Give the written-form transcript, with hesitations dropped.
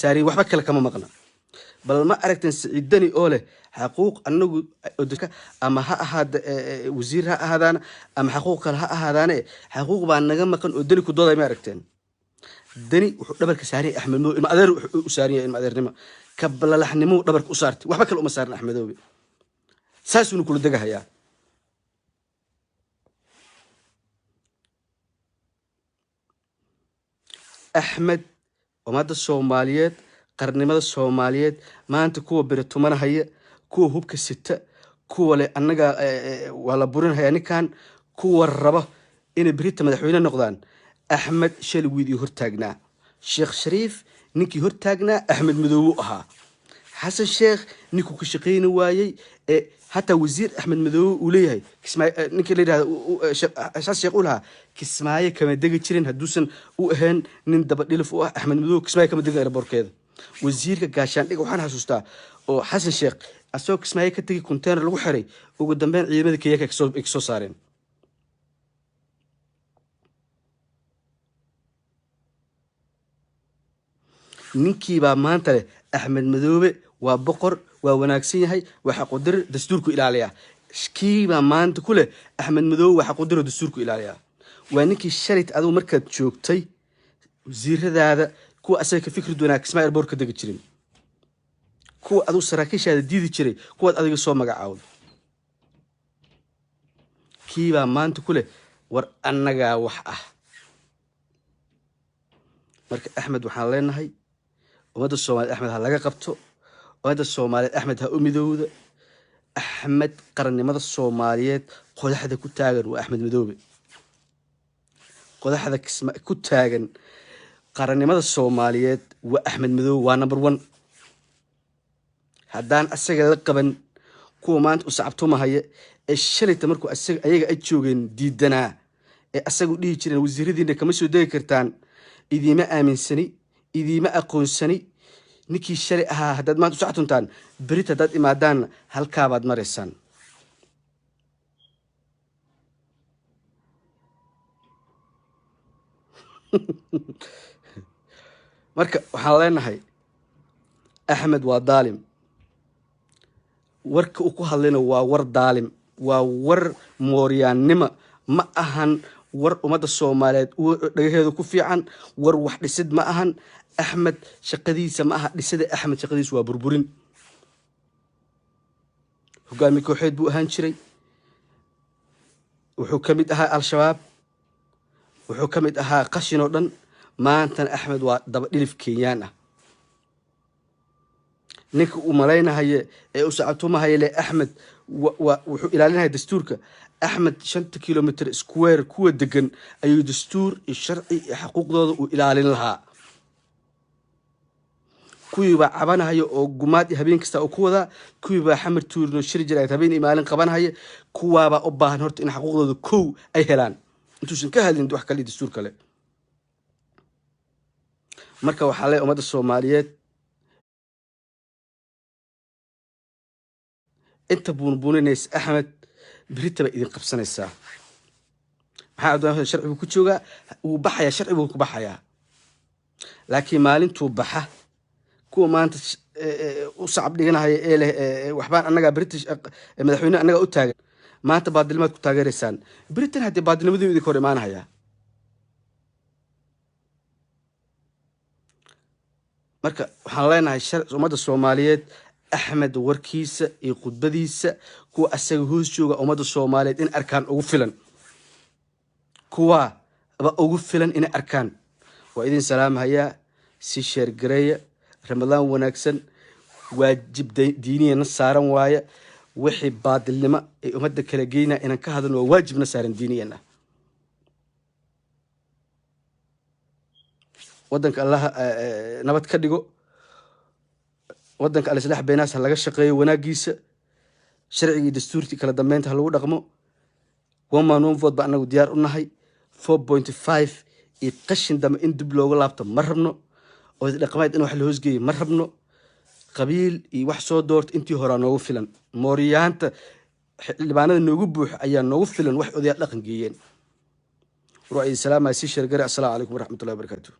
ساري وحبا كلا كما مقنا بل ما أركتن سعيدني أوله حقوق أنه أما هذا وزير هذا أما حقوق هذا حقوق بأن نجمع كان أدني كدودا ما أركتن دني دبرك ساري أحمد مو ما أدر ساري ما أدر نما كبل لحن مو دبرك أسرت وحبا كلا أمسارنا أحمد دوبي ساسون كل دقة هيا أحمد وماذا الصوماليات قرنمada Soomaaliyeed maanta kuwa biratumana haya kuwa hubka sita kuwa le anaga wala burin haya ninkan kuwa raba in birita madaxweyne noqdaan Axmed Shalwiidi hortaagnaa Sheekh Shariif ninkii hortaagnaa Axmed Madoow ahaa Xasan Sheekh ninkuu ka shaqeyn waayay hatta wasiir Axmed Madoow uu leeyahay ninkii la yiraahdo Xasan Sheekh uu lahaa kismaaye kama degi jirin haduusan u ahayn nin daba dhilif u ah Axmed Madoow kismaaye kama degi airportkeeda وزير كاشان ديك وحنا حسوستا او حسن شيخ اسو كسمايه كتغي كونتينر لو خري ugu dambeyn ciidamada kiyaka soo saareen ninkii baa maanta leh Axmed Madoobe waa boqor waa wanaagsan yahay waxa qodir dastuurku ilaaliya kii baa maanta ku leh Axmed Madoobe waxa qodir dastuurku ilaaliya waa ninkii sharit adoo markaad joogtay wasiiradaada kuwa asaga fikir doonaa kismaa airport ka degi jirin kuwa adu saraakiishaada diidi jiray kuwa adiga soo magacaawday kiiba maanta kule war annaga wax ah marka Axmed waxaan leenahay umada Soomaaliyeed Axmed ha laga qabto umada Soomaaliyeed Axmed ha u midowda Axmed qarannimada Soomaaliyeed qodaxda ku taagan waa Axmed Madoobe qodaxda kismaa ku taagan qarannimada Soomaaliyeed waa Axmed Madoow waa number 1 hadaan asaga la qaban kuwa maanta u sacabtumahay ee shalita markuu asaga ayaga ay joogeen diidana ee asagu dhigi jireen wasiiradiina kama soo degi kartaan idiima aaminsani idiima aqoonsani ninkii shalay ahaa hadad maanta u sacabtuntaan berita dad imaadaan halka baad mareysaan marka waxaan leenahay Axmed waa daalim warka uu ku hadlayna waa war daalim waa war mooriyaannimo ma ahan war umada Soomaaliyeed uu dhagaheedu ku fiican war wax dhisid ma ahan Axmed shaqadiisa ma aha dhisida Axmed shaqadiisa waa burburin hogaamiye kooxeed buu ahaan jiray wuxuu kamid ahaa al-shabaab wuxuu kamid ahaa qashin oo dhan maanta Axmed waa daba dhilif Kenyaan ah ninka uu malaynahay ee u sacabtumahay le Axmed wuxuu ilaalinayaa dastuurka Axmed 5 kilometer square kuwa degan ayuu dastuur iyo sharci iyo xuquuqdooda u ilaalin lahaa kuwiiba cabanayo oo gumaad habeen kasta oo ku wada kuwiiba xamar tuurno shir jiray habeen imaalin qabanayo kuwaaba u baahan horta in xuquuqdooda koow ay helaan intuusan ka hadlin wax kale dastuur kale marka waxa la umada Soomaaliyeed inta buunbuunays Axmed biritaba idin qabsanaysaa waxa aad sharcigu ku jooga uu baxaya sharcigu ku baxaya laakiin maalintuu baxa kuwa maanta u sacab dhiganahay ee leh waxbaan annaga British madaxweyne annaga u taagan maanta baadilmaad ku taageeraysan Britain hadii baadilnimadu idin kor imaanaya marka waxaan leenahay umada Soomaaliyeed Axmed warkiisa iyo khudbadiisa kuwa asaga hoos jooga umada Soomaaliyeed in arkaan ugu filan kuwa aba ugu filan in arkaan waa idin salaamaya si sheer gareeya Ramadaan wanaagsan waajib diiniyeena saaran waaya wixii baadilnimo ee umada kala geeyna inaan ka hadalno waajibna saaran diiniyeena wadanka Allah nabad ka dhigo wadanka al-islaax beenaas laga shaqeeyo wanaagiisa sharciga dastuurti kala dambeynta lagu dhaqmo wamaan vote ba anagu diyaar u nahay 4.5 iyo qashin dama in dib looga laabto ma rabno oo dhaqameed in wax la hoosgeeyo ma rabno qabiil iyo wax soo doorto intii hore noogu filan mooriyaanta xildhibaanada noogu buux ayaa noogu filan wax odayaal dhaqan geeyeen ruuxi salaama si shargare assalamu alaykum wa rahmatullahi wa barakatuh